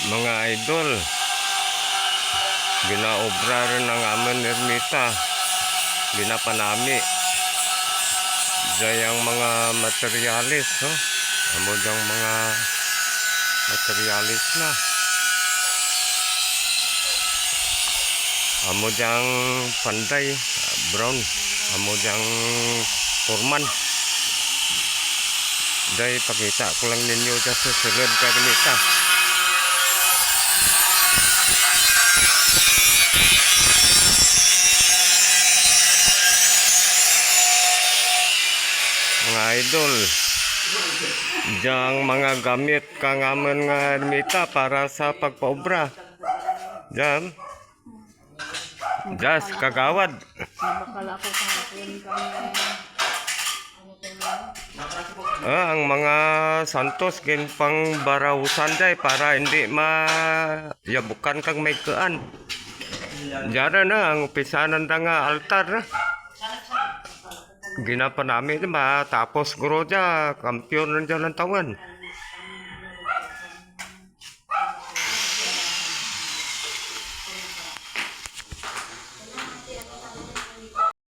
Mga idol, ginaobra rin ng aming ermita, ginapanami dayang mga materialis, no? Amo dang mga materialis na amo dang panday, brown, amo dang turman. Day, pakita ko lang ninyo sa susunod ka ermita. Mga idol, diyang mga gamit kang aman nga ermita para sa pagpaobra. Diyan, jas kagawad. Nabakala ko kahapon Ang mga santos gin pang barawusan day para hindi mayabukan kang may kaan. Diyan na ang pisanan da nga altar na. Ginapanami matapos guro dya, kampiyon na dyan ng taon.